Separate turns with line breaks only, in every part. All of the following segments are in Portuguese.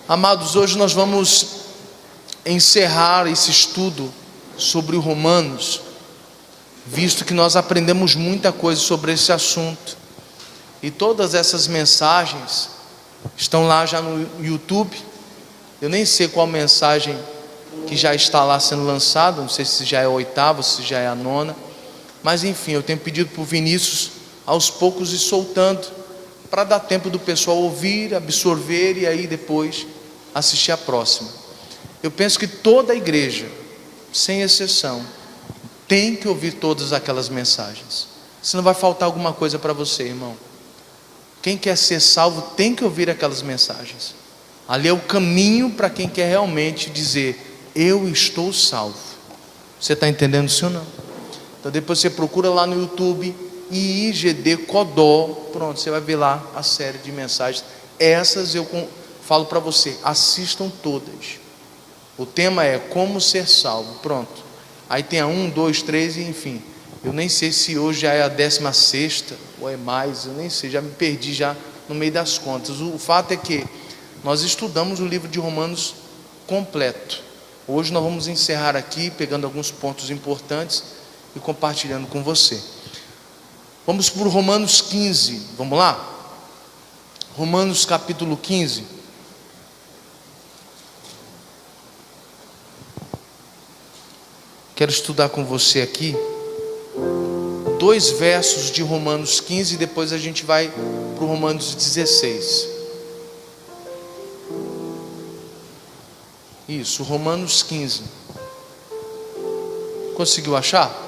Amados, hoje nós vamos encerrar esse estudo sobre o Romanos, visto que nós aprendemos muita coisa sobre esse assunto, e todas essas mensagens estão lá já no YouTube. Eu nem sei qual mensagem que já está lá sendo lançada, não sei se já é a 8ª, se já é a 9ª, mas enfim, eu tenho pedido para o Vinícius aos poucos ir soltando, para dar tempo do pessoal ouvir, absorver e aí depois assistir a próxima. Eu penso que toda a igreja, sem exceção, tem que ouvir todas aquelas mensagens, senão vai faltar alguma coisa para você, irmão. Quem quer ser salvo tem que ouvir aquelas mensagens. Ali é o caminho para quem quer realmente dizer: eu estou salvo. Você está entendendo isso ou não? Então depois você procura lá no YouTube IIGD Codó, pronto, você vai ver lá a série de mensagens. Essas eu falo para você, assistam todas. O tema é como ser salvo, pronto. Aí tem a 1, 2, 3 e enfim. Eu nem sei se hoje já é a 16ª ou é mais, eu nem sei, já me perdi já no meio das contas. O fato é que nós estudamos o livro de Romanos completo. Hoje nós vamos encerrar aqui, pegando alguns pontos importantes e compartilhando com você. Vamos para o Romanos 15, vamos lá? Romanos capítulo 15. Quero estudar com você aqui 2 versos de Romanos 15 e depois a gente vai para o Romanos 16. Isso, Romanos 15. Conseguiu achar?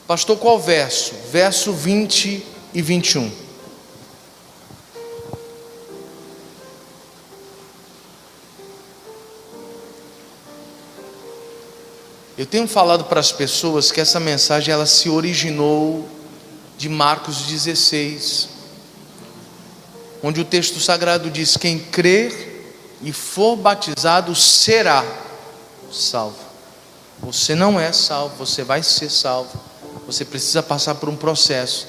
Pastor, qual verso? Verso 20 e 21. Eu tenho falado para as pessoas que essa mensagem ela se originou de Marcos 16, onde o texto sagrado diz: quem crer e for batizado será salvo. Você não é salvo, você vai ser salvo. Você precisa passar por um processo.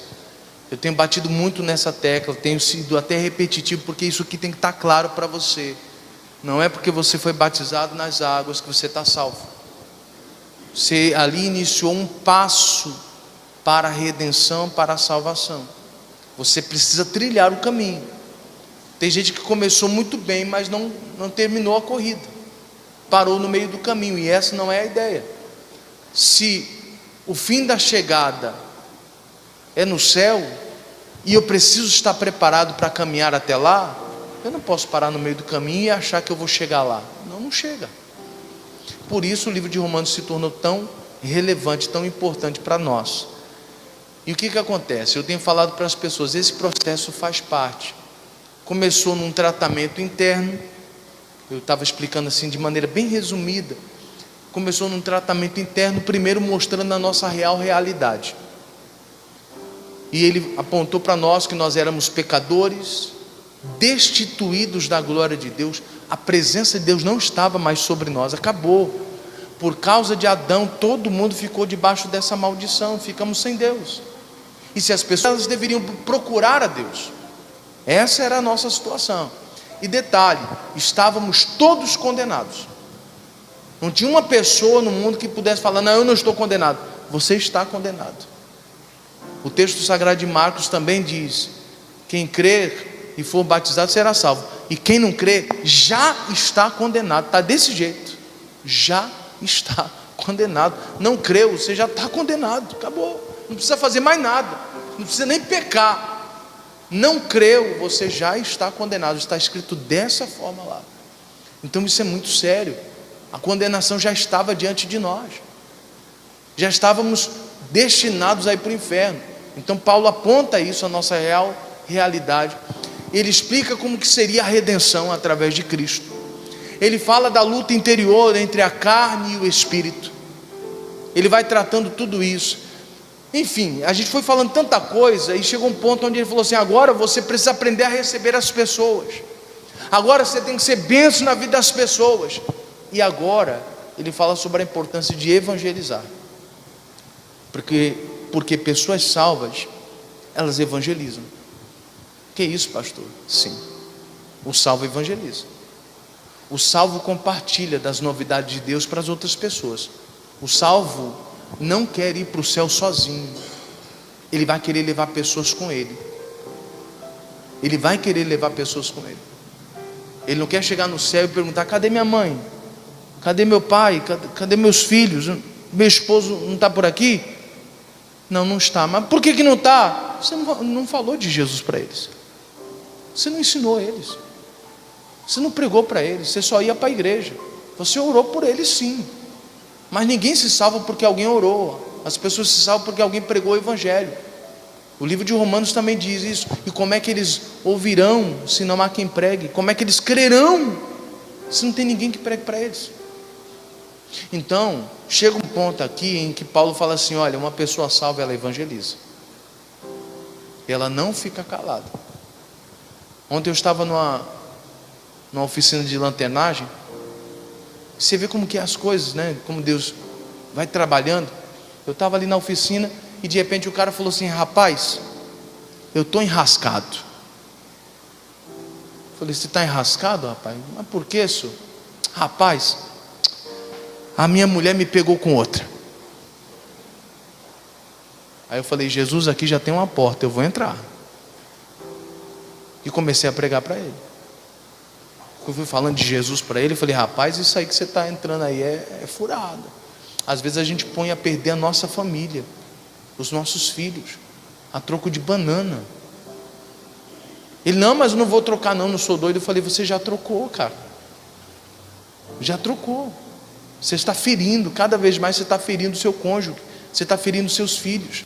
Eu tenho batido muito nessa tecla, tenho sido até repetitivo, porque isso aqui tem que estar claro para você. Não é porque você foi batizado nas águas que você está salvo. Você ali iniciou um passo para a redenção, para a salvação. Você precisa trilhar o caminho. Tem gente que começou muito bem, mas não terminou a corrida, parou no meio do caminho, e essa não é a ideia. Se o fim da chegada é no céu, e eu preciso estar preparado para caminhar até lá, eu não posso parar no meio do caminho e achar que eu vou chegar lá. Não chega. Por isso o livro de Romanos se tornou tão relevante, tão importante para nós. E o que acontece? Eu tenho falado para as pessoas, esse processo faz parte. Começou num tratamento interno, eu estava explicando assim de maneira bem resumida. Começou num tratamento interno, primeiro mostrando a nossa real realidade. E ele apontou para nós que nós éramos pecadores, destituídos da glória de Deus. A presença de Deus não estava mais sobre nós, acabou. Por causa de Adão, todo mundo ficou debaixo dessa maldição, ficamos sem Deus. E se as pessoas deveriam procurar a Deus, essa era a nossa situação. E detalhe, estávamos todos condenados. Não tinha uma pessoa no mundo que pudesse falar: não, eu não estou condenado. Você está condenado. O texto sagrado de Marcos também diz: quem crer e for batizado será salvo, e quem não crer já está condenado. Está desse jeito, já está condenado. Não creu, você já está condenado, acabou. Não precisa fazer mais nada, não precisa nem pecar. Não creu, você já está condenado. Está escrito dessa forma lá. Então isso é muito sério. A condenação já estava diante de nós, já estávamos destinados a ir para o inferno. Então Paulo aponta isso, a nossa real realidade. Ele explica como que seria a redenção através de Cristo. Ele fala da luta interior entre a carne e o espírito. Ele vai tratando tudo isso. Enfim, a gente foi falando tanta coisa, e chegou um ponto onde ele falou assim: agora você precisa aprender a receber as pessoas. Agora você tem que ser bênção na vida das pessoas. E agora ele fala sobre a importância de evangelizar, porque pessoas salvas, elas evangelizam. Que isso, pastor? Sim. O salvo evangeliza. O salvo compartilha das novidades de Deus para as outras pessoas. O salvo não quer ir para o céu sozinho. Ele vai querer levar pessoas com ele. Ele vai querer levar pessoas com ele. Ele não quer chegar no céu e perguntar: cadê minha mãe? Cadê meu pai? Cadê meus filhos? Meu esposo não está por aqui? Não, não está. Mas por que não está? Você não falou de Jesus para eles. Você não ensinou eles. Você não pregou para eles. Você só ia para a igreja. Você orou por eles, sim. Mas ninguém se salva porque alguém orou. As pessoas se salvam porque alguém pregou o evangelho. O livro de Romanos também diz isso. E como é que eles ouvirão se não há quem pregue? Como é que eles crerão se não tem ninguém que pregue para eles? Então, chega um ponto aqui em que Paulo fala assim: olha, uma pessoa salva, ela evangeliza. Ela não fica calada. Ontem eu estava numa oficina de lanternagem. Você vê como que é as coisas, né? Como Deus vai trabalhando. Eu estava ali na oficina e de repente o cara falou assim: rapaz, eu estou enrascado. Eu falei: você está enrascado, rapaz? Mas por que isso? Rapaz, a minha mulher me pegou com outra. Aí eu falei: Jesus, aqui já tem uma porta, eu vou entrar. E comecei a pregar para ele. Eu fui falando de Jesus para ele, eu falei: rapaz, isso aí que você está entrando aí é furado. Às vezes a gente põe a perder a nossa família, os nossos filhos, a troco de banana. Ele: não, mas eu não vou trocar não sou doido. Eu falei: você já trocou, cara. Já trocou. Você está ferindo, cada vez mais você está ferindo o seu cônjuge, você está ferindo seus filhos.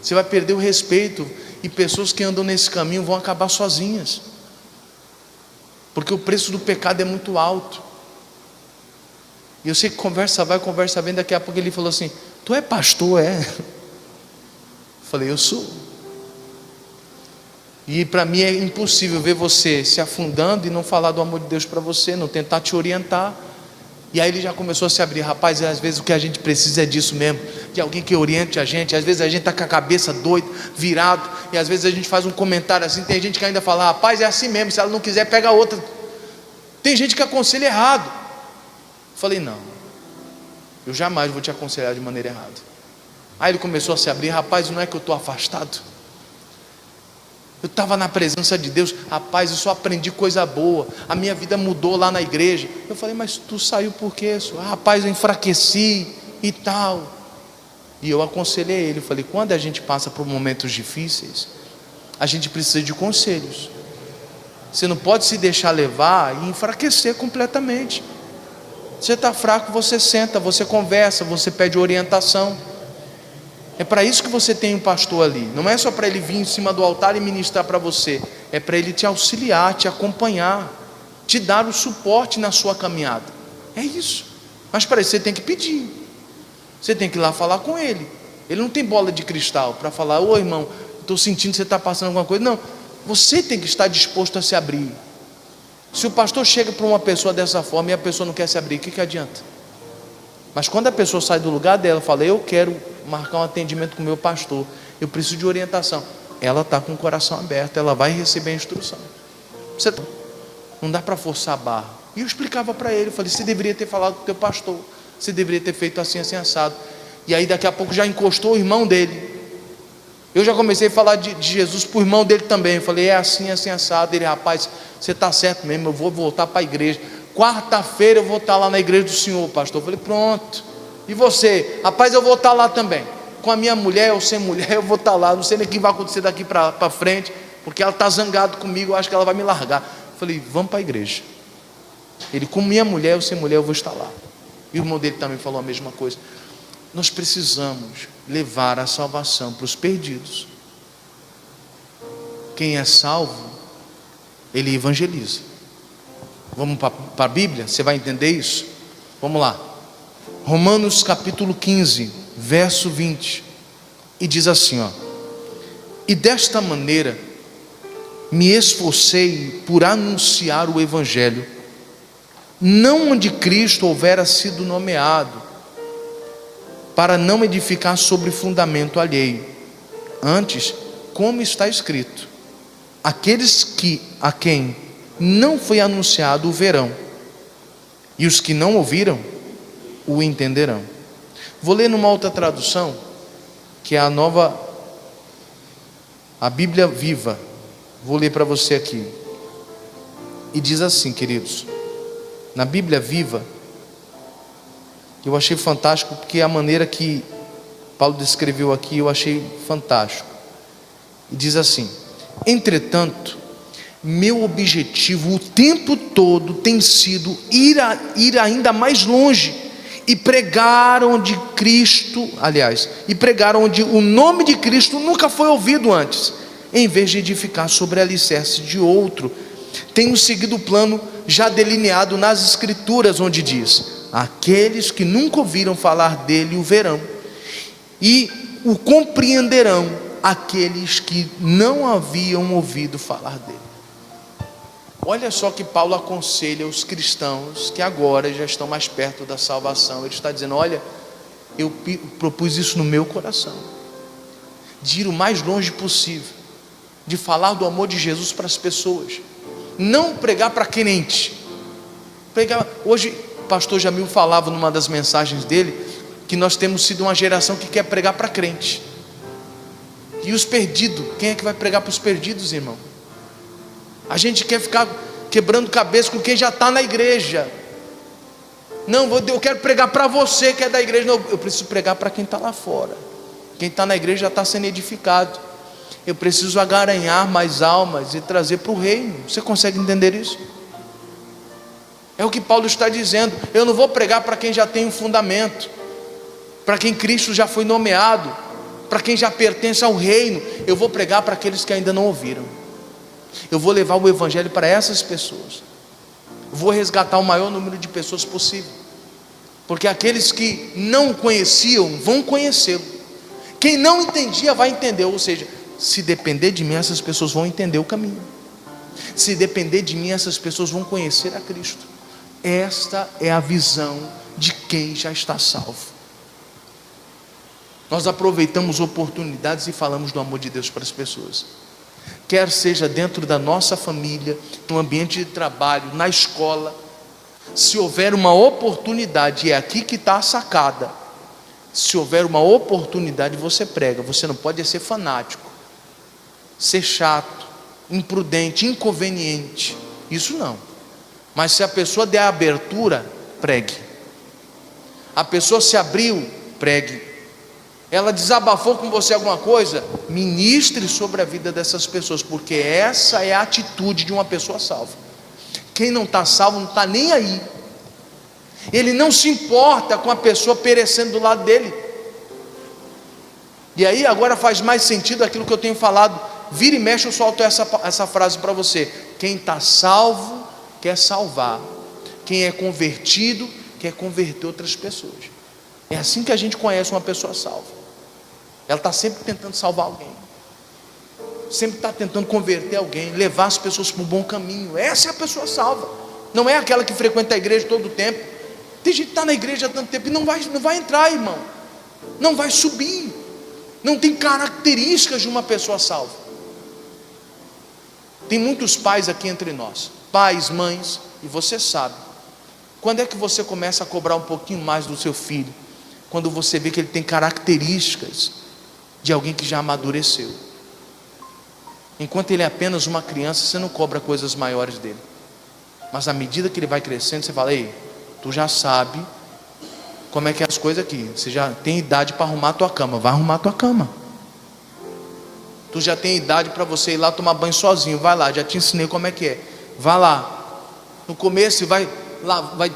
Você vai perder o respeito, e pessoas que andam nesse caminho vão acabar sozinhas, porque o preço do pecado é muito alto. E eu sei que conversa vai, conversa vem. Daqui a pouco ele falou assim: tu é pastor, é? Eu falei: eu sou. E para mim é impossível ver você se afundando e não falar do amor de Deus para você, não tentar te orientar. E aí ele já começou a se abrir: rapaz, às vezes o que a gente precisa é disso mesmo, de alguém que oriente a gente. Às vezes a gente está com a cabeça doida, virado, e às vezes a gente faz um comentário assim. Tem gente que ainda fala: rapaz, é assim mesmo, se ela não quiser pega outra. Tem gente que aconselha errado. Eu falei: não, eu jamais vou te aconselhar de maneira errada. Aí ele começou a se abrir: rapaz, não é que eu estou afastado, eu estava na presença de Deus, rapaz, eu só aprendi coisa boa, a minha vida mudou lá na igreja. Eu falei: mas tu saiu por quê? Rapaz, eu enfraqueci e tal. E eu aconselhei ele, eu falei: quando a gente passa por momentos difíceis, a gente precisa de conselhos. Você não pode se deixar levar e enfraquecer completamente. Você está fraco, você senta, você conversa, você pede orientação. É para isso que você tem um pastor ali. Não é só para ele vir em cima do altar e ministrar para você. É para ele te auxiliar, te acompanhar, te dar o suporte na sua caminhada. É isso. Mas para isso você tem que pedir. Você tem que ir lá falar com ele. Ele não tem bola de cristal para falar: ô irmão, estou sentindo que você está passando alguma coisa. Não, você tem que estar disposto a se abrir. Se o pastor chega para uma pessoa dessa forma e a pessoa não quer se abrir, o que adianta? Mas quando a pessoa sai do lugar dela, fala: eu quero marcar um atendimento com o meu pastor, eu preciso de orientação, ela está com o coração aberto, ela vai receber a instrução. Não dá para forçar a barra. E eu explicava para ele, eu falei: você deveria ter falado com o teu pastor, você deveria ter feito assim, assim, assado. E aí daqui a pouco já encostou o irmão dele. Eu já comecei a falar de Jesus para o irmão dele também. Eu falei: é assim, assim, assado. Ele: rapaz, você está certo mesmo, eu vou voltar para a igreja. Quarta-feira eu vou estar lá na igreja do senhor, pastor. Eu falei: pronto. E você? Rapaz, eu vou estar lá também. Com a minha mulher ou sem mulher, eu vou estar lá. Não sei nem o que vai acontecer daqui para frente, porque ela está zangada comigo, eu acho que ela vai me largar. Eu falei: vamos para a igreja. Ele: com minha mulher ou sem mulher, eu vou estar lá. E o irmão dele também falou a mesma coisa. Nós precisamos levar a salvação para os perdidos. Quem é salvo, ele evangeliza. Vamos para a Bíblia? Você vai entender isso? Vamos lá. Romanos capítulo 15, verso 20. E diz assim, ó: e desta maneira me esforcei por anunciar o evangelho, não onde Cristo houvera sido nomeado, para não edificar sobre fundamento alheio. Antes, como está escrito: aqueles a quem não foi anunciado o verão, e os que não ouviram o entenderão. Vou ler numa outra tradução, que é a Bíblia Viva. Vou ler para você aqui. E diz assim, queridos, na Bíblia Viva, eu achei fantástico, porque a maneira que Paulo descreveu aqui, eu achei fantástico. E diz assim: entretanto, meu objetivo o tempo todo tem sido ir ainda mais longe e pregar onde o nome de Cristo nunca foi ouvido antes, em vez de edificar sobre alicerce de outro. Tenho seguido o plano já delineado nas Escrituras, onde diz: aqueles que nunca ouviram falar dele o verão, e o compreenderão aqueles que não haviam ouvido falar dele. Olha só que Paulo aconselha os cristãos que agora já estão mais perto da salvação. Ele está dizendo: olha, eu propus isso no meu coração, de ir o mais longe possível, de falar do amor de Jesus para as pessoas, não pregar para crente. Hoje o pastor Jamil falava numa das mensagens dele, que nós temos sido uma geração que quer pregar para crente. E os perdidos, quem é que vai pregar para os perdidos, irmão? A gente quer ficar quebrando cabeça com quem já está na igreja. Não, eu quero pregar para você que é da igreja. Não, eu preciso pregar para quem está lá fora. Quem está na igreja já está sendo edificado. Eu preciso agaranhar mais almas e trazer para o reino. Você consegue entender isso? É o que Paulo está dizendo. Eu não vou pregar para quem já tem um fundamento, para quem Cristo já foi nomeado, para quem já pertence ao reino. Eu vou pregar para aqueles que ainda não ouviram. Eu vou levar o evangelho para essas pessoas. Eu vou resgatar o maior número de pessoas possível, porque aqueles que não conheciam vão conhecê-lo. Quem não entendia vai entender. Ou seja, se depender de mim, essas pessoas vão entender o caminho. Se depender de mim, essas pessoas vão conhecer a Cristo. Esta é a visão de quem já está salvo. Nós aproveitamos oportunidades e falamos do amor de Deus para as pessoas, quer seja dentro da nossa família, no ambiente de trabalho, na escola. Se houver uma oportunidade, é aqui que está a sacada. Se houver uma oportunidade, você prega. Você não pode ser fanático, ser chato, imprudente, inconveniente. Isso não. Mas se a pessoa der a abertura, pregue. A pessoa se abriu, pregue. Ela desabafou com você alguma coisa, ministre sobre a vida dessas pessoas, porque essa é a atitude de uma pessoa salva. Quem não está salvo não está nem aí. Ele não se importa com a pessoa perecendo do lado dele. E aí agora faz mais sentido aquilo que eu tenho falado. Vira e mexe, eu solto essa frase para você: quem está salvo quer salvar, quem é convertido quer converter outras pessoas. É assim que a gente conhece uma pessoa salva. Ela está sempre tentando salvar alguém, sempre está tentando converter alguém, levar as pessoas para um bom caminho. Essa é a pessoa salva. Não é aquela que frequenta a igreja todo o tempo. Tem gente que está na igreja há tanto tempo e não vai entrar, irmão, não vai subir, não tem características de uma pessoa salva. Tem muitos pais aqui entre nós, pais, mães, e você sabe, quando é que você começa a cobrar um pouquinho mais do seu filho? Quando você vê que ele tem características de alguém que já amadureceu. Enquanto ele é apenas uma criança, você não cobra coisas maiores dele. Mas à medida que ele vai crescendo, você fala: ei, tu já sabe como é que é as coisas aqui. Você já tem idade para arrumar a tua cama, vai arrumar a tua cama. Tu já tem idade para você ir lá tomar banho sozinho, vai lá, já te ensinei como é que é. Vai lá. No começo vai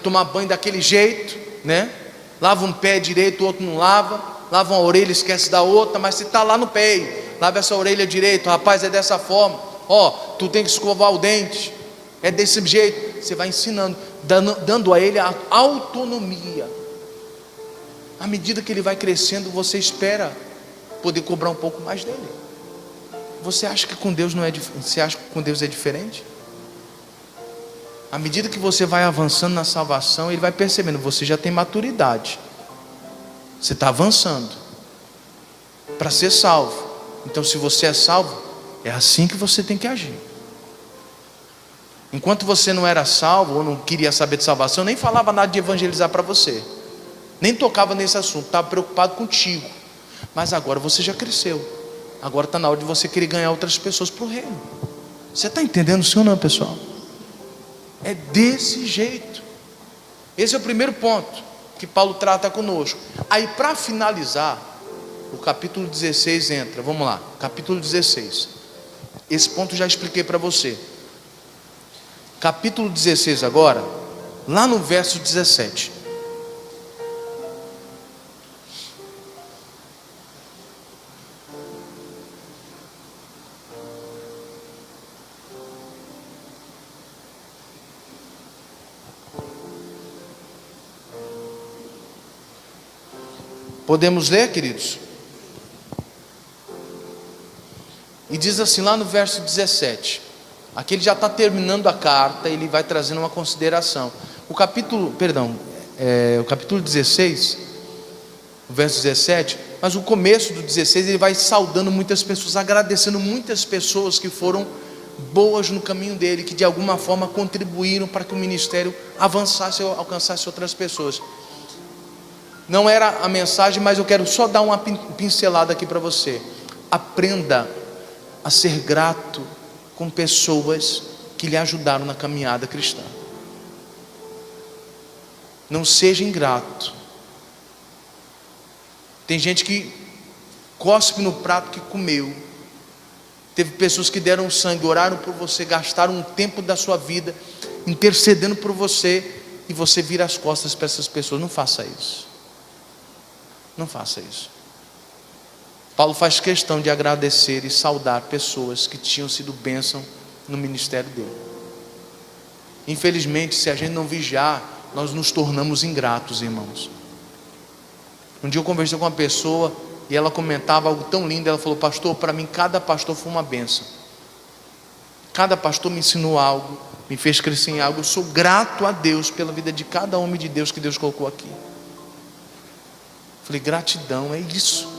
tomar banho daquele jeito, né? Lava um pé direito, o outro não lava. Lava uma orelha, esquece da outra. Mas se está lá no pé, lava essa orelha direito. Rapaz, é dessa forma. Tu tem que escovar o dente, é desse jeito. Você vai ensinando, dando a ele a autonomia. À medida que ele vai crescendo, você espera poder cobrar um pouco mais dele. Você acha que com Deus você acha que com Deus é diferente? À medida que você vai avançando na salvação, ele vai percebendo, você já tem maturidade, você está avançando para ser salvo. Então, se você é salvo, é assim que você tem que agir. Enquanto você não era salvo ou não queria saber de salvação, eu nem falava nada de evangelizar para você, nem tocava nesse assunto, estava preocupado contigo. Mas agora você já cresceu, agora está na hora de você querer ganhar outras pessoas para o reino. Você está entendendo, sim ou não, pessoal? É desse jeito. Esse é o primeiro ponto que Paulo trata conosco. Aí, para finalizar, o capítulo 16 entra. Vamos lá, capítulo 16. Esse ponto já expliquei para você. Capítulo 16 agora, lá no verso 17. Podemos ler, queridos? E diz assim lá no verso 17. Aqui ele já está terminando a carta, ele vai trazendo uma consideração. O capítulo 16, o verso 17, mas o começo do 16 ele vai saudando muitas pessoas, agradecendo muitas pessoas que foram boas no caminho dele, que de alguma forma contribuíram para que o ministério avançasse, alcançasse outras pessoas. Não era a mensagem, mas eu quero só dar uma pincelada aqui para você. Aprenda a ser grato com pessoas que lhe ajudaram na caminhada cristã. Não seja ingrato. Tem gente que cospe no prato que comeu. Teve pessoas que deram sangue, oraram por você, gastaram um tempo da sua vida intercedendo por você, e você vira as costas para essas pessoas. Não faça isso. Não faça isso. Paulo faz questão de agradecer e saudar pessoas que tinham sido bênção no ministério dele. Infelizmente, se a gente não vigiar, nós nos tornamos ingratos, irmãos. Um dia eu conversei com uma pessoa e ela comentava algo tão lindo. Ela falou: pastor, para mim cada pastor foi uma bênção. Cada pastor me ensinou algo, me fez crescer em algo. Eu sou grato a Deus pela vida de cada homem de Deus que Deus colocou aqui. Falei: gratidão, é isso.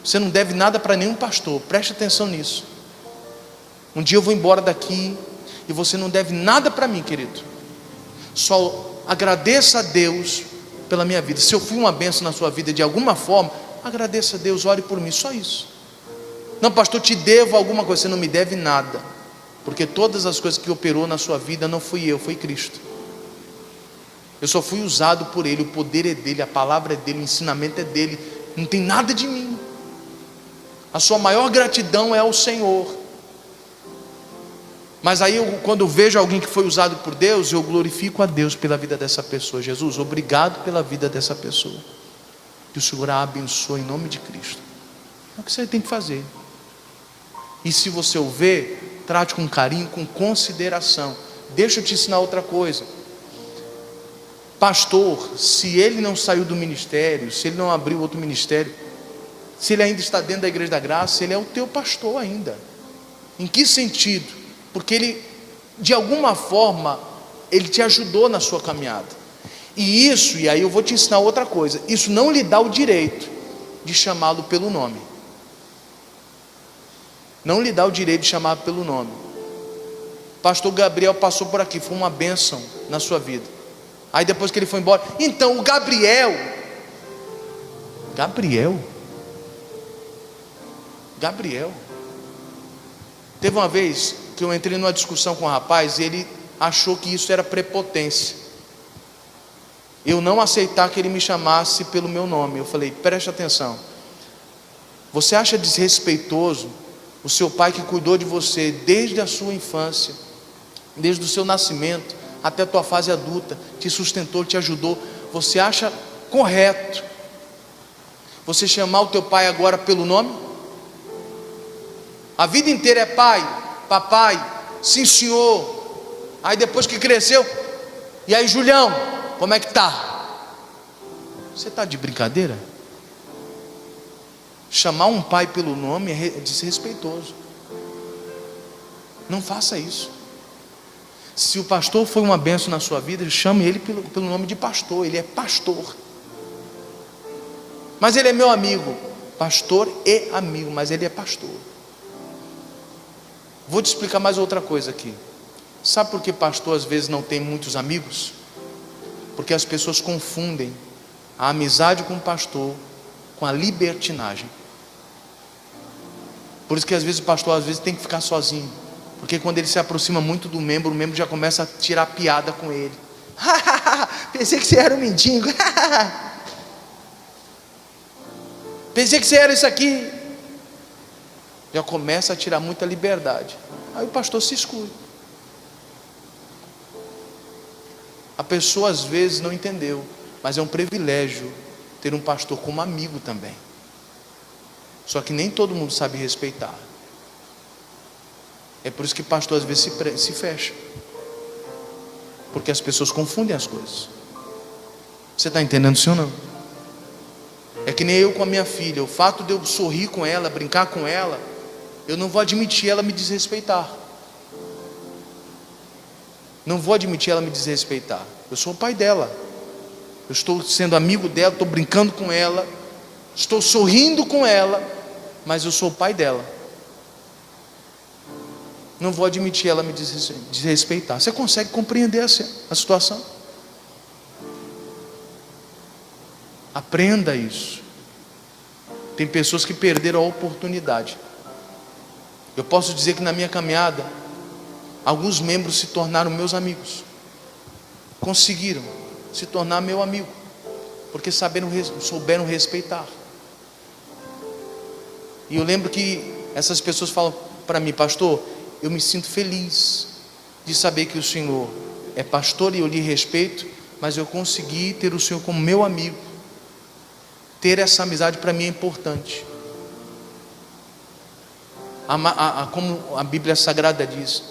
Você não deve nada para nenhum pastor, preste atenção nisso. Um dia eu vou embora daqui e você não deve nada para mim, querido. Só agradeça a Deus pela minha vida. Se eu fui uma bênção na sua vida de alguma forma, agradeça a Deus, ore por mim, só isso. Não, pastor, te devo alguma coisa. Você não me deve nada, porque todas as coisas que operou na sua vida não fui eu, foi Cristo. Eu só fui usado por Ele, o poder é dele, a palavra é dele, o ensinamento é dele, não tem nada de mim. A sua maior gratidão é ao Senhor. Mas aí quando eu vejo alguém que foi usado por Deus, eu glorifico a Deus pela vida dessa pessoa. Jesus, obrigado pela vida dessa pessoa, que o Senhor a abençoe em nome de Cristo. É o que você tem que fazer. E se você o vê, trate com carinho, com consideração. Deixa eu te ensinar outra coisa. Pastor, se ele não saiu do ministério, se ele não abriu outro ministério, se ele ainda está dentro da Igreja da Graça, ele é o teu pastor ainda. Em que sentido? Porque ele, de alguma forma, ele te ajudou na sua caminhada. E isso, e aí eu vou te ensinar outra coisa, isso não lhe dá o direito de chamá-lo pelo nome. Não lhe dá o direito de chamá-lo pelo nome. Pastor Gabriel passou por aqui, foi uma bênção na sua vida. Aí depois que ele foi embora, então o Gabriel, teve uma vez que eu entrei numa discussão com um rapaz, e ele achou que isso era prepotência, eu não aceitar que ele me chamasse pelo meu nome. Eu falei: preste atenção, você acha desrespeitoso o seu pai que cuidou de você desde a sua infância, desde o seu nascimento até a tua fase adulta, te sustentou, te ajudou? Você acha correto você chamar o teu pai agora pelo nome? A vida inteira é pai, papai, sim senhor. Aí depois que cresceu, e aí Julião, como é que tá? Você está de brincadeira? Chamar um pai pelo nome é desrespeitoso. Não faça isso. Se o pastor foi uma bênção na sua vida, chame ele pelo nome de pastor. Ele é pastor. Mas ele é meu amigo. Pastor e amigo, mas ele é pastor. Vou te explicar mais outra coisa aqui. Sabe por que pastor às vezes não tem muitos amigos? Porque as pessoas confundem a amizade com o pastor com a libertinagem. Por isso que às vezes o pastor tem que ficar sozinho, porque quando ele se aproxima muito do membro, o membro já começa a tirar piada com ele. Pensei que você era um mendigo. Pensei que você era isso aqui. Já começa a tirar muita liberdade. Aí o pastor se exclui. A pessoa às vezes não entendeu, mas é um privilégio ter um pastor como amigo também. Só que nem todo mundo sabe respeitar. É por isso que pastor às vezes se fecha, porque as pessoas confundem as coisas. Você está entendendo, sim ou não? É que nem eu com a minha filha. O fato de eu sorrir com ela, brincar com ela, eu não vou admitir ela me desrespeitar. Não vou admitir ela me desrespeitar. Eu sou o pai dela. Eu estou sendo amigo dela, estou brincando com ela, estou sorrindo com ela, mas eu sou o pai dela. Não vou admitir ela me desrespeitar. Você consegue compreender a situação? Aprenda isso. Tem pessoas que perderam a oportunidade. Eu posso dizer que na minha caminhada, alguns membros se tornaram meus amigos. Conseguiram se tornar meu amigo, porque souberam respeitar. E eu lembro que essas pessoas falam para mim: pastor, eu me sinto feliz de saber que o senhor é pastor e eu lhe respeito, mas eu consegui ter o senhor como meu amigo. Ter essa amizade para mim é importante. Como a Bíblia Sagrada diz,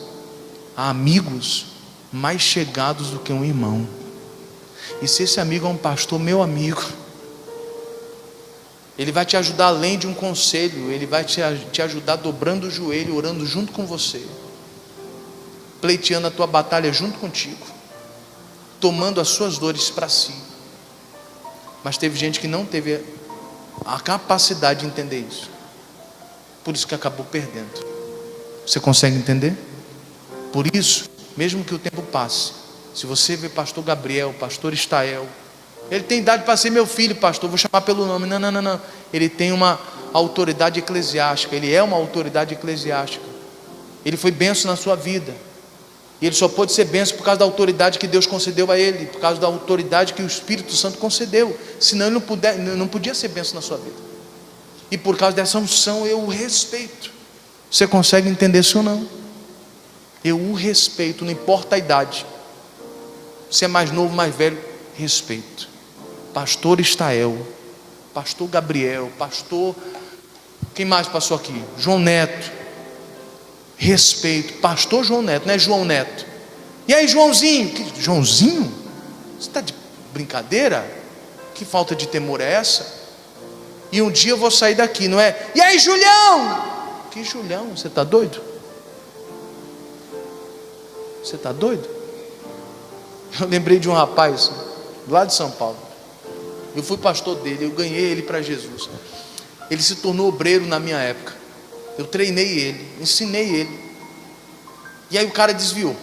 há amigos mais chegados do que um irmão. E se esse amigo é um pastor, meu amigo, ele vai te ajudar além de um conselho, ele vai te ajudar dobrando o joelho, orando junto com você, pleiteando a tua batalha junto contigo, tomando as suas dores para si. Mas teve gente que não teve a capacidade de entender isso, por isso que acabou perdendo. Você consegue entender? Por isso, mesmo que o tempo passe, se você vê pastor Gabriel, pastor Estael, ele tem idade para ser meu filho, pastor, vou chamar pelo nome. Não. Ele tem uma autoridade eclesiástica, ele é uma autoridade eclesiástica. Ele foi bênção na sua vida. E ele só pôde ser bênção por causa da autoridade que Deus concedeu a ele, por causa da autoridade que o Espírito Santo concedeu. Senão ele não podia ser bênção na sua vida. E por causa dessa unção eu o respeito. Você consegue entender isso ou não? Eu o respeito, não importa a idade. Se é mais novo, mais velho, respeito. Pastor Estael, pastor Gabriel, pastor... Quem mais passou aqui? João Neto. Respeito. Pastor João Neto, não é João Neto. E aí, Joãozinho? Joãozinho? Você está de brincadeira? Que falta de temor é essa? E um dia eu vou sair daqui, não é? E aí, Julião? Que Julião? Você está doido? Você está doido? Eu lembrei de um rapaz lá de São Paulo. Eu fui pastor dele, eu ganhei ele para Jesus. Ele se tornou obreiro na minha época. Eu treinei ele, ensinei ele. E aí o cara desviou.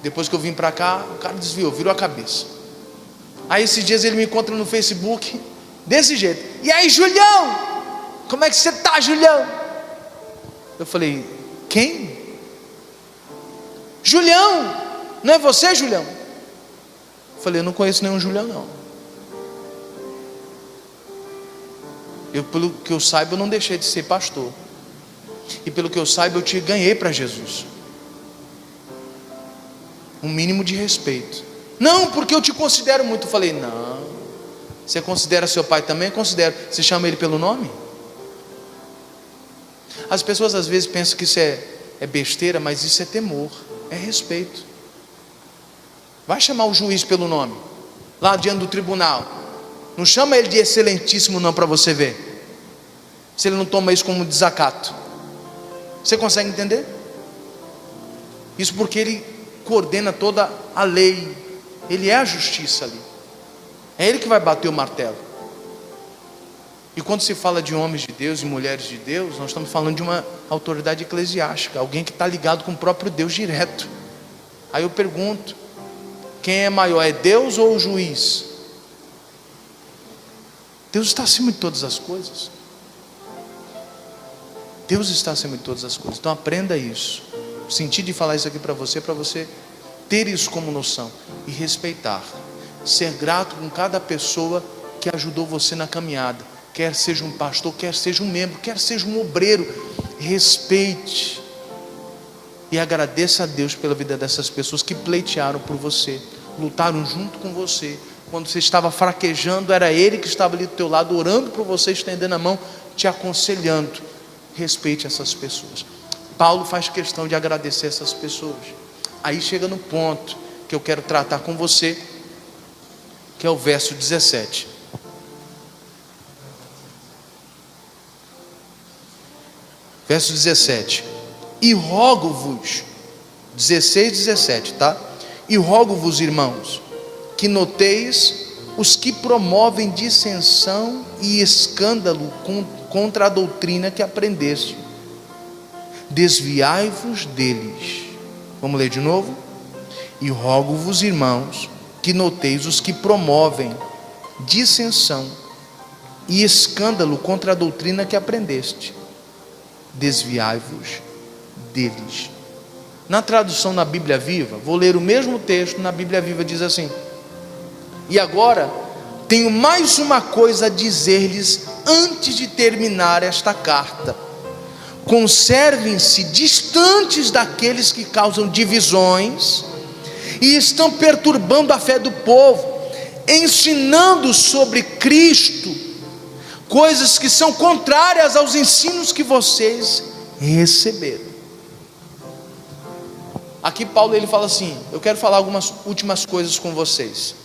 Depois que eu vim para cá, o cara desviou, virou a cabeça. Aí esses dias ele me encontra no Facebook, desse jeito. E aí, Julião? Como é que você tá, Julião? Eu falei: quem? Julião? Não é você, Julião? Eu falei: eu não conheço nenhum Julião, não. Pelo que eu saiba, eu não deixei de ser pastor. E pelo que eu saiba, eu te ganhei para Jesus. Um mínimo de respeito. Não, porque eu te considero muito. Eu falei: não. Você considera seu pai também? Considero. Você chama ele pelo nome? As pessoas às vezes pensam que isso é besteira, mas isso é temor, é respeito. Vai chamar o juiz pelo nome, lá diante do tribunal. Não chama ele de excelentíssimo não, para você ver se ele não toma isso como desacato. Você consegue entender? Isso porque ele coordena toda a lei. Ele é a justiça ali. É ele que vai bater o martelo. E quando se fala de homens de Deus e mulheres de Deus, nós estamos falando de uma autoridade eclesiástica, alguém que está ligado com o próprio Deus direto. Aí eu pergunto, quem é maior, é Deus ou o juiz? Deus está acima de todas as coisas. Deus está acima de todas as coisas. Então aprenda isso. O sentido de falar isso aqui para você ter isso como noção e respeitar. Ser grato com cada pessoa que ajudou você na caminhada. Quer seja um pastor, quer seja um membro, quer seja um obreiro. Respeite e agradeça a Deus pela vida dessas pessoas que pleitearam por você, lutaram junto com você. Quando você estava fraquejando, era Ele que estava ali do teu lado, orando por você, estendendo a mão, te aconselhando. Respeite essas pessoas. Paulo faz questão de agradecer essas pessoas. Aí chega no ponto que eu quero tratar com você, que é o verso 17. Verso 17. E rogo-vos, 16, 17, tá? E rogo-vos, irmãos, que noteis os que promovem dissensão e escândalo contra a doutrina que aprendeste. Desviai-vos deles. Vamos ler de novo? E rogo-vos, irmãos, que noteis os que promovem dissensão e escândalo contra a doutrina que aprendeste. Desviai-vos deles. Na tradução na Bíblia Viva, vou ler o mesmo texto na Bíblia Viva, diz assim: e agora tenho mais uma coisa a dizer-lhes antes de terminar esta carta. Conservem-se distantes daqueles que causam divisões e estão perturbando a fé do povo, ensinando sobre Cristo coisas que são contrárias aos ensinos que vocês receberam. Aqui Paulo ele fala assim: eu quero falar algumas últimas coisas com vocês.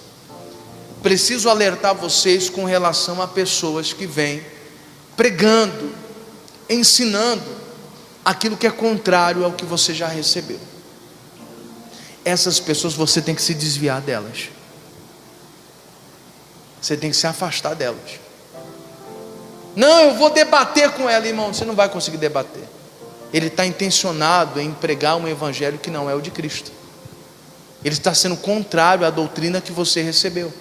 Preciso alertar vocês com relação a pessoas que vêm pregando, ensinando aquilo que é contrário ao que você já recebeu. Essas pessoas você tem que se desviar delas. Você tem que se afastar delas. Não, eu vou debater com ela, irmão. Você não vai conseguir debater. Ele está intencionado em pregar um evangelho que não é o de Cristo. Ele está sendo contrário à doutrina que você recebeu.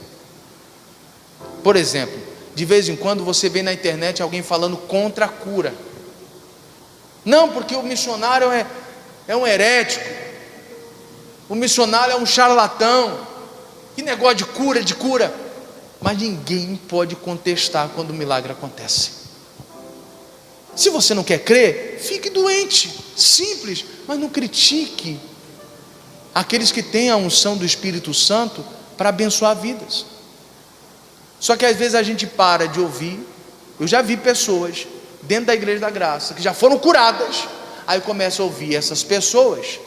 Por exemplo, de vez em quando você vê na internet alguém falando contra a cura. Não, porque o missionário é um herético, o missionário é um charlatão. Que negócio de cura. Mas ninguém pode contestar quando o milagre acontece. Se você não quer crer, fique doente, simples, mas não critique aqueles que têm a unção do Espírito Santo para abençoar vidas. Só que às vezes a gente para de ouvir. Eu já vi pessoas dentro da Igreja da Graça que já foram curadas, aí começa a ouvir essas pessoas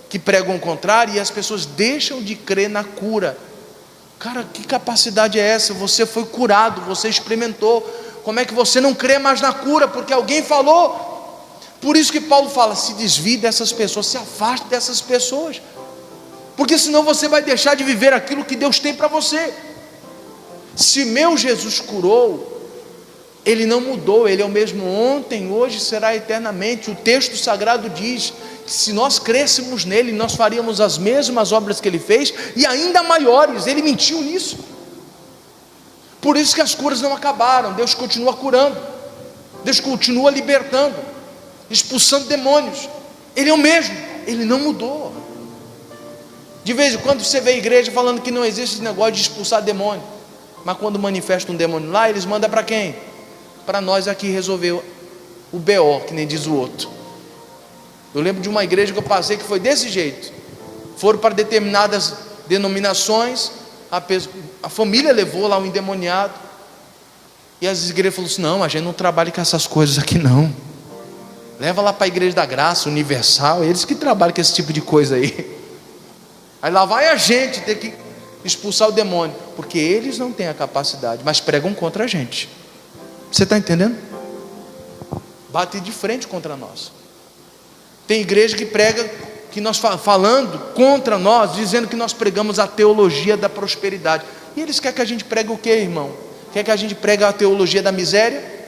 que pregam o contrário, e as pessoas deixam de crer na cura. Cara, que capacidade é essa? Você foi curado, você experimentou. Como é que você não crê mais na cura? Porque alguém falou. Por isso que Paulo fala: se desvie dessas pessoas, se afaste dessas pessoas, porque senão você vai deixar de viver aquilo que Deus tem para você. Se meu Jesus curou, Ele não mudou, Ele é o mesmo ontem, hoje, será eternamente. O texto sagrado diz que se nós crêssemos nele, nós faríamos as mesmas obras que Ele fez, e ainda maiores. Ele mentiu nisso. Por isso que as curas não acabaram. Deus continua curando, Deus continua libertando, expulsando demônios. Ele é o mesmo, Ele não mudou. De vez em quando você vê a igreja falando que não existe esse negócio de expulsar demônio, mas quando manifesta um demônio lá, eles mandam para quem? Para nós aqui resolver o BO, que nem diz o outro. Eu lembro de uma igreja que eu passei que foi desse jeito. Foram para determinadas denominações, a família levou lá um endemoniado, e as igrejas falaram assim: não, a gente não trabalha com essas coisas aqui não. Leva lá para a Igreja da Graça Universal, eles que trabalham com esse tipo de coisa aí. Aí lá vai a gente ter que expulsar o demônio, porque eles não têm a capacidade, mas pregam contra a gente. Você está entendendo? Bate de frente contra nós. Tem igreja que prega, que nós falando contra nós, dizendo que nós pregamos a teologia da prosperidade. E eles querem que a gente pregue o quê, irmão? Quer que a gente pregue a teologia da miséria?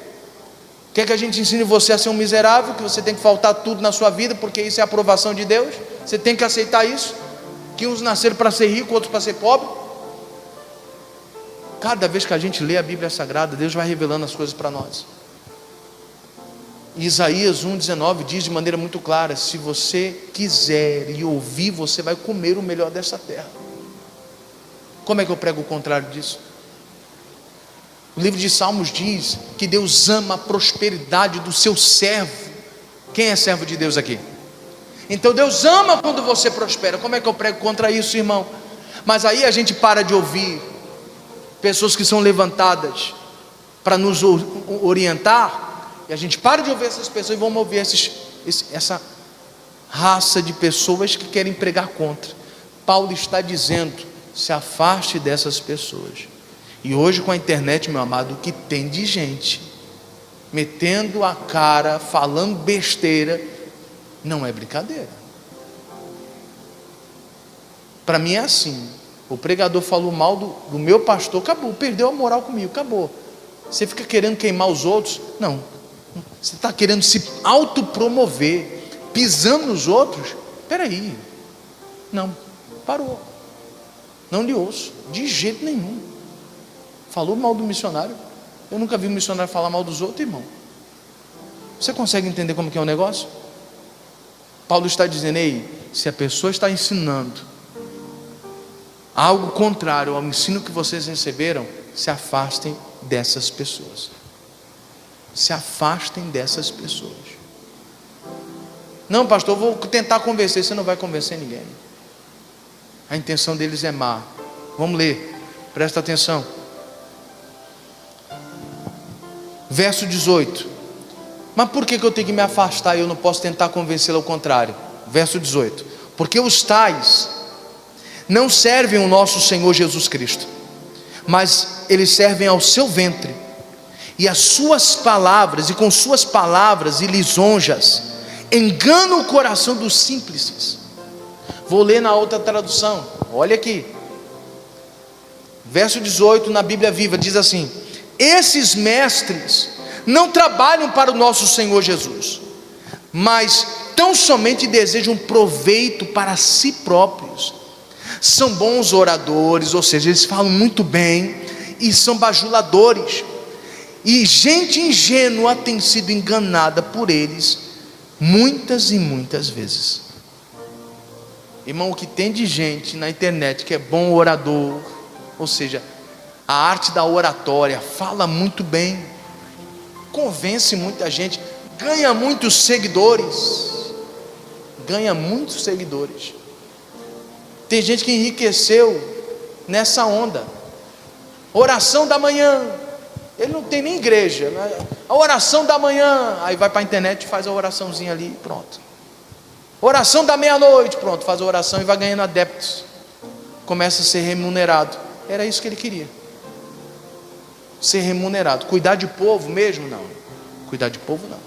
Quer que a gente ensine você a ser um miserável, que você tem que faltar tudo na sua vida, porque isso é a aprovação de Deus? Você tem que aceitar isso? Que uns nasceram para ser rico, outros para ser pobre? Cada vez que a gente lê a Bíblia Sagrada, Deus vai revelando as coisas para nós. Isaías 1,19 diz de maneira muito clara: se você quiser e ouvir, você vai comer o melhor dessa terra. Como é que eu prego o contrário disso? O livro de Salmos diz que Deus ama a prosperidade do seu servo. Quem é servo de Deus aqui? Então Deus ama quando você prospera. Como é que eu prego contra isso, irmão? Mas aí a gente para de ouvir pessoas que são levantadas para nos orientar, e a gente para de ouvir essas pessoas e vamos ouvir essa raça de pessoas que querem pregar contra. Paulo está dizendo: se afaste dessas pessoas. E hoje com a internet, meu amado, o que tem de gente metendo a cara, falando besteira, não é brincadeira. Para mim é assim: o pregador falou mal do meu pastor, acabou, perdeu a moral comigo, acabou. Você fica querendo queimar os outros? Não, você está querendo se autopromover, pisando nos outros. Peraí, não, parou, não lhe ouço, de jeito nenhum. Falou mal do missionário? Eu nunca vi um missionário falar mal dos outros, irmão. Você consegue entender como que é o negócio? Paulo está dizendo: ei, se a pessoa está ensinando algo contrário ao ensino que vocês receberam, se afastem dessas pessoas. Se afastem dessas pessoas. Não, pastor, eu vou tentar convencer. Você não vai convencer ninguém. A intenção deles é má. Vamos ler, presta atenção. Verso 18. Mas por que eu tenho que me afastar e eu não posso tentar convencê-lo ao contrário? Verso 18. Porque os tais não servem o nosso Senhor Jesus Cristo, mas eles servem ao seu ventre, e as suas palavras, e com suas palavras e lisonjas enganam o coração dos simples. Vou ler na outra tradução, olha aqui, verso 18 na Bíblia Viva, diz assim: esses mestres não trabalham para o nosso Senhor Jesus, mas tão somente desejam proveito para si próprios. São bons oradores, ou seja, eles falam muito bem, e são bajuladores, e gente ingênua tem sido enganada por eles muitas e muitas vezes. Irmão, o que tem de gente na internet que é bom orador, ou seja, a arte da oratória, fala muito bem, convence muita gente, ganha muitos seguidores. Tem gente que enriqueceu nessa onda. Oração da manhã, ele não tem nem igreja, a oração da manhã, aí vai para a internet e faz a oraçãozinha ali, pronto. Oração da meia-noite, pronto, faz a oração e vai ganhando adeptos, começa a ser remunerado. Era isso que ele queria, ser remunerado. Cuidar de povo mesmo? Não, cuidar de povo não.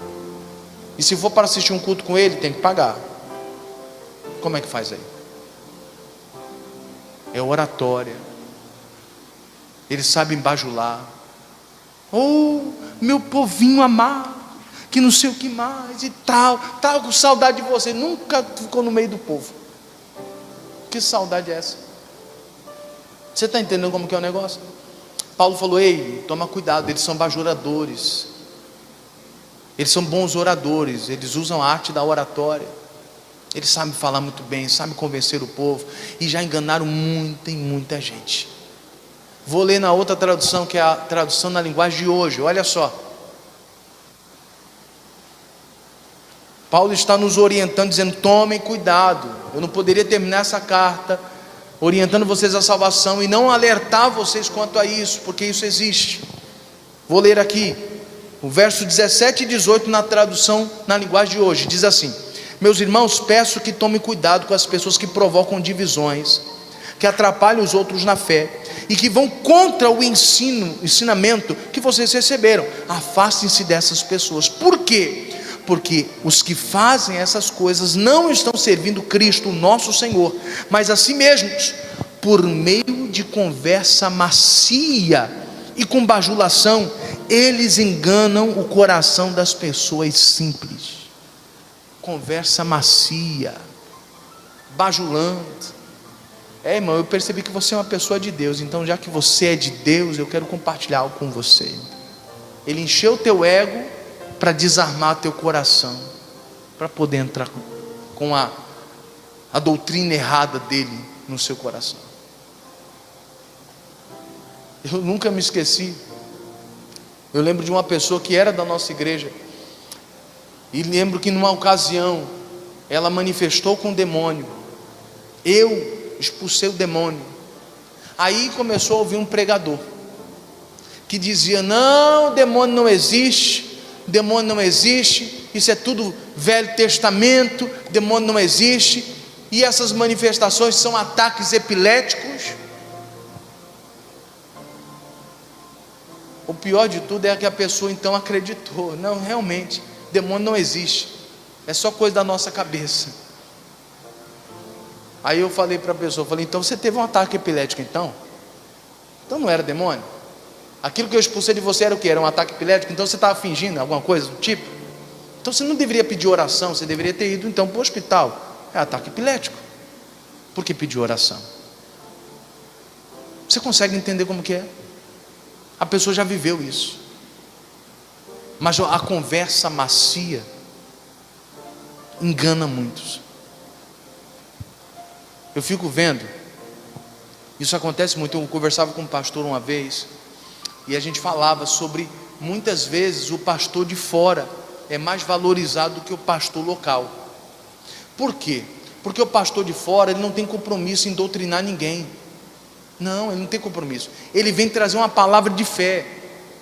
E se for para assistir um culto com ele, tem que pagar. Como é que faz aí? É oratória, eles sabem bajular. Oh, meu povinho amado, que não sei o que mais e tal, estava com saudade de você. Nunca ficou no meio do povo. Que saudade é essa? Você está entendendo como que é o negócio? Paulo falou: ei, toma cuidado, eles são bajuladores, eles são bons oradores, eles usam a arte da oratória, eles sabem falar muito bem, sabem convencer o povo, e já enganaram muita e muita gente. Vou ler na outra tradução, que é a tradução na linguagem de hoje, olha só. Paulo está nos orientando, dizendo: tomem cuidado. Eu não poderia terminar essa carta orientando vocês à salvação e não alertar vocês quanto a isso, porque isso existe. Vou ler aqui o verso 17 e 18 na tradução na linguagem de hoje, diz assim: meus irmãos, peço que tomem cuidado com as pessoas que provocam divisões, que atrapalham os outros na fé e que vão contra o ensinamento que vocês receberam. Afastem-se dessas pessoas. Por quê? Porque os que fazem essas coisas não estão servindo Cristo, nosso Senhor, mas a si mesmos, por meio de conversa macia e com bajulação, eles enganam o coração das pessoas simples. Conversa macia, bajulante. Irmão, eu percebi que você é uma pessoa de Deus, então já que você é de Deus, eu quero compartilhar algo com você. Ele encheu o teu ego para desarmar teu coração, para poder entrar com a doutrina errada dele no seu coração. Eu nunca me esqueci. Eu lembro de uma pessoa que era da nossa igreja, e lembro que numa ocasião ela manifestou com o demônio. Eu expulsei o demônio. Aí começou a ouvir um pregador que dizia: não, demônio não existe, demônio não existe, isso é tudo Velho Testamento, demônio não existe, e essas manifestações são ataques epiléticos. O pior de tudo é que a pessoa então acreditou: não, realmente, demônio não existe, é só coisa da nossa cabeça. Aí eu falei para a pessoa, então você teve um ataque epilético então? Então não era demônio? Aquilo que eu expulsei de você era o que? Era um ataque epilético? Então você estava fingindo alguma coisa do tipo? Então você não deveria pedir oração, você deveria ter ido então para o hospital. É ataque epilético. Por que pedir oração? Você consegue entender como que é? A pessoa já viveu isso. Mas a conversa macia engana muitos. Eu fico vendo, isso acontece muito. Eu conversava com um pastor uma vez, e a gente falava sobre, muitas vezes o pastor de fora é mais valorizado do que o pastor local. Por quê? Porque o pastor de fora, ele não tem compromisso em doutrinar ninguém. Não, ele não tem compromisso. Ele vem trazer uma palavra de fé.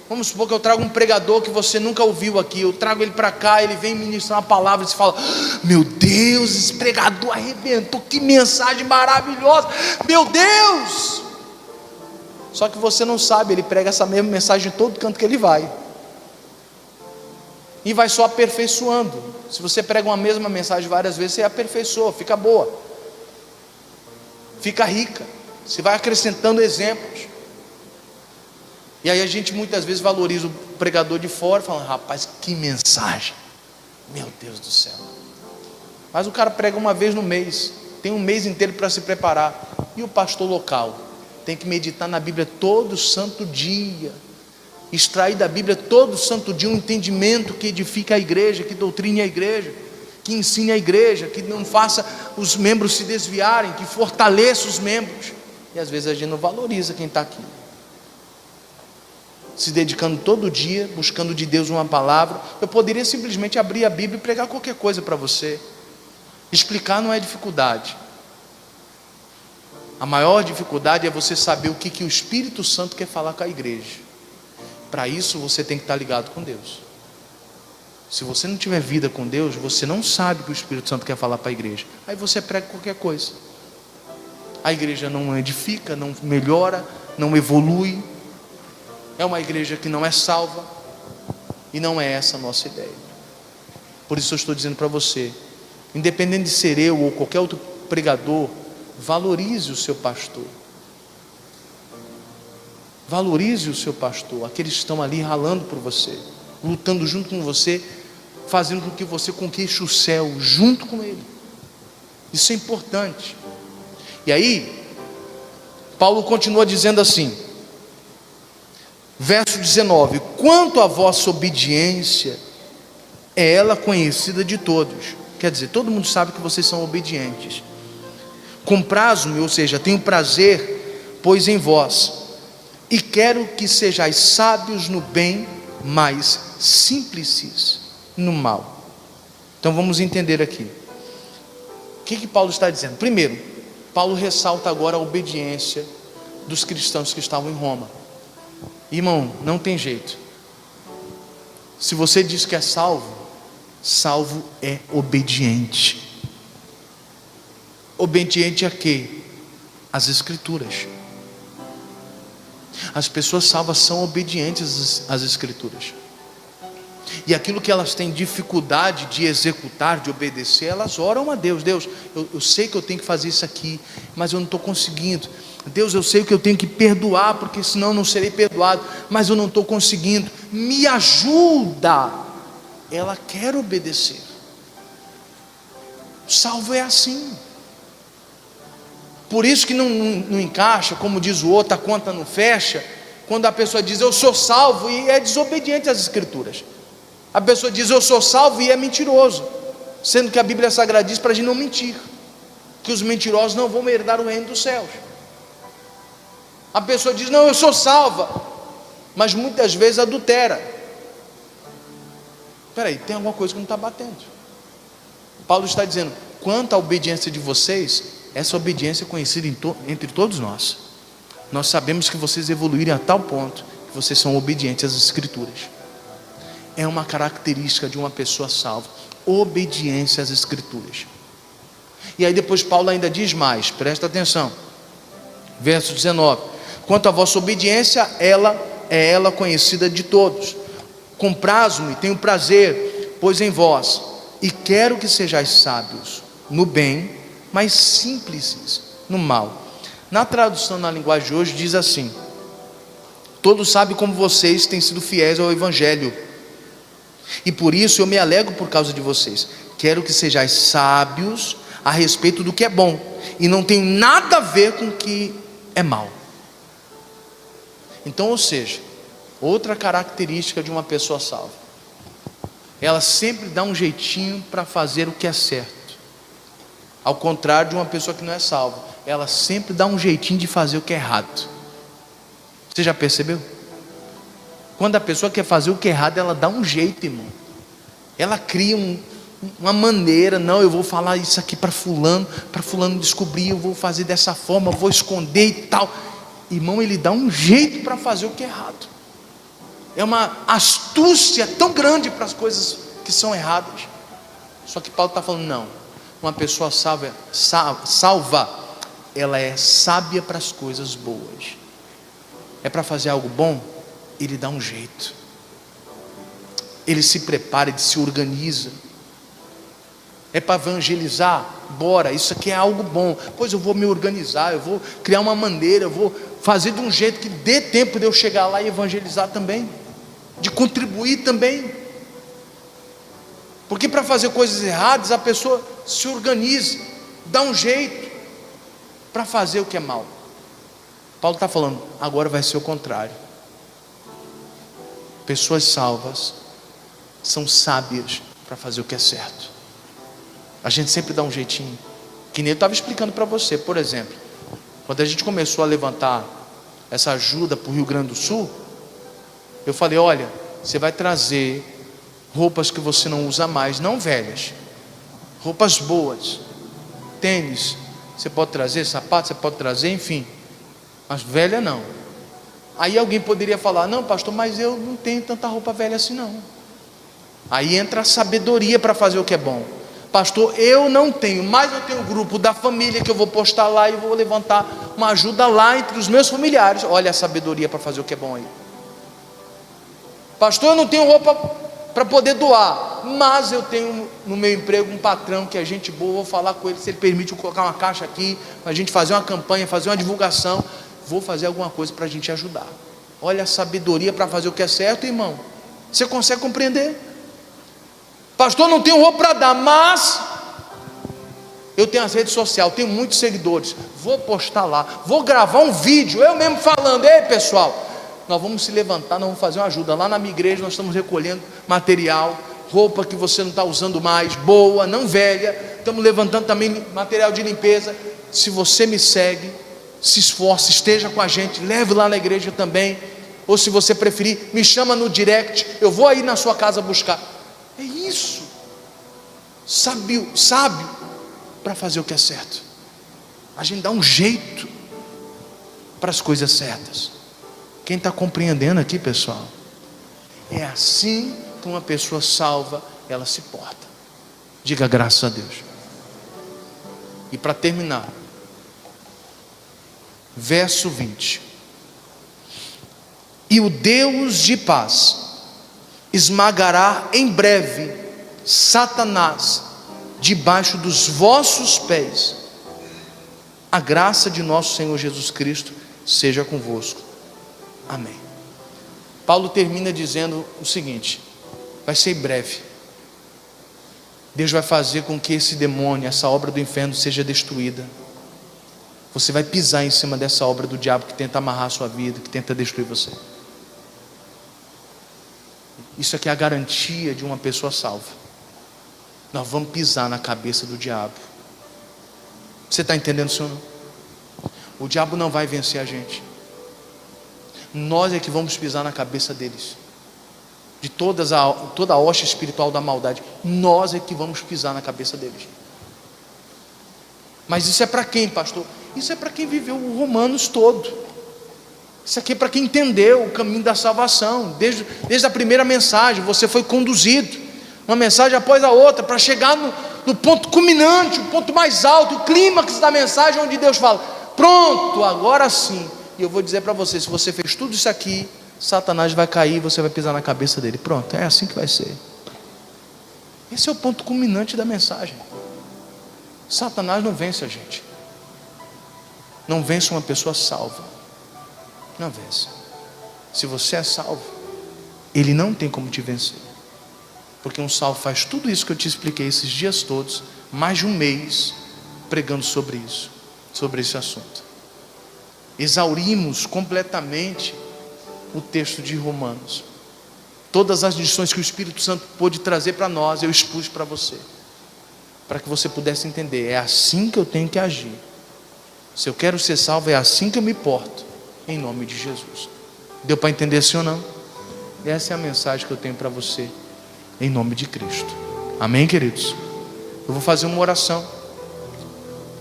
Vamos supor que eu trago um pregador que você nunca ouviu aqui, eu trago ele para cá, ele vem ministrar uma palavra, e você fala: meu Deus, esse pregador arrebentou, que mensagem maravilhosa, meu Deus! Só que você não sabe, ele prega essa mesma mensagem em todo canto que ele vai, e vai só aperfeiçoando. Se você prega uma mesma mensagem várias vezes, você aperfeiçoa, fica boa, fica rica, você vai acrescentando exemplos. E aí a gente muitas vezes valoriza o pregador de fora, falando: rapaz, que mensagem, meu Deus do céu. Mas o cara prega uma vez no mês, tem um mês inteiro para se preparar. E o pastor local tem que meditar na Bíblia todo santo dia, extrair da Bíblia todo santo dia um entendimento que edifica a igreja, que doutrine a igreja, que ensine a igreja, que não faça os membros se desviarem, que fortaleça os membros. E às vezes a gente não valoriza quem está aqui, se dedicando todo dia, buscando de Deus uma palavra. Eu poderia simplesmente abrir a Bíblia e pregar qualquer coisa para você. Explicar não é dificuldade. A maior dificuldade é você saber o que o Espírito Santo quer falar com a igreja. Para isso você tem que estar ligado com Deus. Se você não tiver vida com Deus, você não sabe o que o Espírito Santo quer falar para a igreja. Aí você prega qualquer coisa. A igreja não edifica, não melhora, não evolui. É uma igreja que não é salva, e não é essa a nossa ideia. Por isso eu estou dizendo para você, independente de ser eu ou qualquer outro pregador, valorize o seu pastor. Valorize o seu pastor, aqueles que estão ali ralando por você, lutando junto com você, fazendo com que você conquiste o céu junto com ele. Isso é importante. E aí Paulo continua dizendo assim, verso 19: quanto à vossa obediência, é ela conhecida de todos. Quer dizer, todo mundo sabe que vocês são obedientes. Comprazo-me, ou seja, tenho prazer, pois em vós, e quero que sejais sábios no bem, mas simples no mal. Então vamos entender aqui. O que Paulo está dizendo? Primeiro, Paulo ressalta agora a obediência dos cristãos que estavam em Roma. Irmão, não tem jeito. Se você diz que é salvo, salvo é obediente. Obediente a quê? Às Escrituras. As pessoas salvas são obedientes às Escrituras. e aquilo que elas têm dificuldade de executar, de obedecer, elas oram a Deus. Deus, eu sei que eu tenho que fazer isso aqui, mas eu não estou conseguindo. Deus, eu sei que eu tenho que perdoar, porque senão eu não serei perdoado, mas eu não estou conseguindo, me ajuda. Ela quer obedecer. Salvo é assim. Por isso que não encaixa, como diz o outro, a conta não fecha, quando a pessoa diz eu sou salvo e é desobediente às Escrituras. A pessoa diz eu sou salvo e é mentiroso, sendo que a Bíblia Sagrada diz para a gente não mentir, que os mentirosos não vão herdar o reino dos céus. A pessoa diz não, eu sou salva, mas muitas vezes adultera. Espera aí, tem alguma coisa que não está batendo. Paulo está dizendo, quanto à obediência de vocês, essa obediência é conhecida entre todos nós. Nós sabemos que vocês evoluíram a tal ponto que vocês são obedientes às Escrituras. É uma característica de uma pessoa salva, obediência às Escrituras. E aí depois Paulo ainda diz mais, presta atenção, verso 19: quanto à vossa obediência, ela é conhecida de todos. Comprazo-me, tenho prazer, pois em vós, e quero que sejais sábios no bem, mas simples no mal. Na tradução na linguagem de hoje diz assim: todos sabem como vocês têm sido fiéis ao Evangelho, e por isso eu me alegro por causa de vocês. Quero que sejais sábios a respeito do que é bom, e não tem nada a ver com o que é mal. Então, ou seja, outra característica de uma pessoa salva, ela sempre dá um jeitinho para fazer o que é certo, ao contrário de uma pessoa que não é salva, ela sempre dá um jeitinho de fazer o que é errado. Você já percebeu? Quando a pessoa quer fazer o que é errado, ela dá um jeito, irmão. Ela cria uma maneira, não, eu vou falar isso aqui para fulano descobrir, eu vou fazer dessa forma, eu vou esconder e tal. Irmão, ele dá um jeito para fazer o que é errado. É uma astúcia tão grande para as coisas que são erradas. Só que Paulo está falando, não, uma pessoa salva, ela é sábia para as coisas boas. É para fazer algo bom, ele dá um jeito, ele se prepara, ele se organiza. É para evangelizar, bora, isso aqui é algo bom, pois eu vou me organizar, eu vou criar uma maneira, eu vou fazer de um jeito que dê tempo de eu chegar lá e evangelizar também, de contribuir também, porque para fazer coisas erradas, a pessoa se organiza, dá um jeito, para fazer o que é mal. Paulo está falando, agora vai ser o contrário. Pessoas salvas são sábias para fazer o que é certo. A gente sempre dá um jeitinho, que nem eu estava explicando para você. Por exemplo, quando a gente começou a levantar essa ajuda para o Rio Grande do Sul, eu falei, olha, você vai trazer roupas que você não usa mais, não velhas, roupas boas, tênis, você pode trazer, sapato, você pode trazer, enfim, mas velha não. Aí alguém poderia falar, não pastor, mas eu não tenho tanta roupa velha assim não. Aí entra a sabedoria para fazer o que é bom. Pastor, eu não tenho, mas eu tenho um grupo da família que eu vou postar lá e vou levantar uma ajuda lá entre os meus familiares. Olha a sabedoria para fazer o que é bom aí. Pastor, eu não tenho roupa para poder doar, mas eu tenho no meu emprego um patrão que é gente boa, vou falar com ele se ele permite eu colocar uma caixa aqui, a gente fazer uma campanha, fazer uma divulgação, vou fazer alguma coisa para a gente ajudar. Olha a sabedoria para fazer o que é certo, irmão. Você consegue compreender? Pastor, não tenho roupa para dar, mas eu tenho as redes sociais, tenho muitos seguidores, vou postar lá, vou gravar um vídeo, eu mesmo falando, ei pessoal, nós vamos se levantar, nós vamos fazer uma ajuda, lá na minha igreja nós estamos recolhendo material, roupa que você não está usando mais, boa, não velha, estamos levantando também material de limpeza. Se você me segue, se esforce, esteja com a gente, leve lá na igreja também, ou se você preferir, me chama no direct, eu vou aí na sua casa buscar. É isso, sábio para fazer o que é certo. A gente dá um jeito para as coisas certas. Quem está compreendendo aqui, pessoal? É assim que uma pessoa salva, ela se porta. Diga graças a Deus. E para terminar, verso 20: e o Deus de paz esmagará em breve Satanás debaixo dos vossos pés. A graça de nosso Senhor Jesus Cristo seja convosco. Amém. Paulo termina dizendo o seguinte: vai ser breve. Deus vai fazer com que esse demônio, essa obra do inferno seja destruída. Você vai pisar em cima dessa obra do diabo que tenta amarrar a sua vida, que tenta destruir você. Isso aqui é a garantia de uma pessoa salva. Nós vamos pisar na cabeça do diabo. Você está entendendo, senhor? O diabo não vai vencer a gente. Nós é que vamos pisar na cabeça deles. De toda a hoste espiritual da maldade, nós é que vamos pisar na cabeça deles. Mas isso é para quem, pastor? Isso é para quem viveu o Romanos todo. Isso aqui é para quem entendeu o caminho da salvação. Desde a primeira mensagem, você foi conduzido, uma mensagem após a outra, para chegar no ponto culminante, o ponto mais alto, o clímax da mensagem, onde Deus fala: pronto, agora sim. E eu vou dizer para você, se você fez tudo isso aqui, Satanás vai cair, você vai pisar na cabeça dele. Pronto, é assim que vai ser. Esse é o ponto culminante da mensagem. Satanás não vence a gente. Não vence uma pessoa salva. Não vence. Se você é salvo, ele não tem como te vencer. Porque um salvo faz tudo isso que eu te expliquei esses dias todos, mais de um mês pregando sobre isso, sobre esse assunto. Exaurimos completamente o texto de Romanos. Todas as lições que o Espírito Santo pôde trazer para nós, eu expus para você, para que você pudesse entender: é assim que eu tenho que agir. Se eu quero ser salvo, é assim que eu me porto, em nome de Jesus. Deu para entender sim ou não? Essa é a mensagem que eu tenho para você, em nome de Cristo. Amém, queridos? Eu vou fazer uma oração,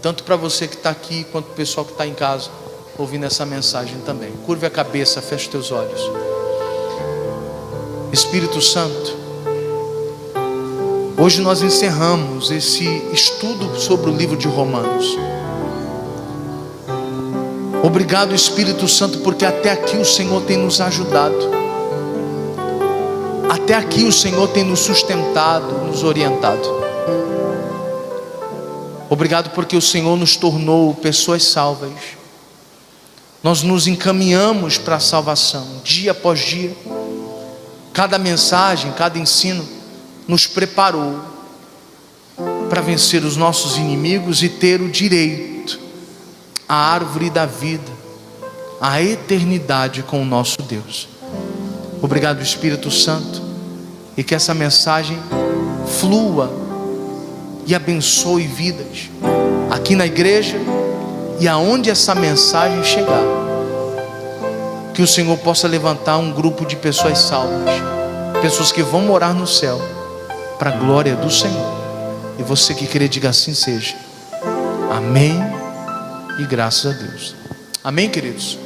tanto para você que está aqui, quanto para o pessoal que está em casa, ouvindo essa mensagem também. Curve a cabeça, feche teus olhos. Espírito Santo, hoje nós encerramos esse estudo sobre o livro de Romanos. Obrigado, Espírito Santo, porque até aqui o Senhor tem nos ajudado. Até aqui o Senhor tem nos sustentado, nos orientado. Obrigado porque o Senhor nos tornou pessoas salvas. Nós nos encaminhamos para a salvação, dia após dia. Cada mensagem, cada ensino nos preparou para vencer os nossos inimigos e ter o direito à árvore da vida, à eternidade com o nosso Deus. Obrigado, Espírito Santo, e que essa mensagem flua e abençoe vidas aqui na igreja e aonde essa mensagem chegar. Que o Senhor possa levantar um grupo de pessoas salvas, pessoas que vão morar no céu, para a glória do Senhor. E você que crê, diga: assim seja. Amém e graças a Deus. Amém, queridos?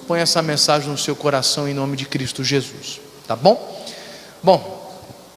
Põe essa mensagem no seu coração em nome de Cristo Jesus, tá bom? Bom,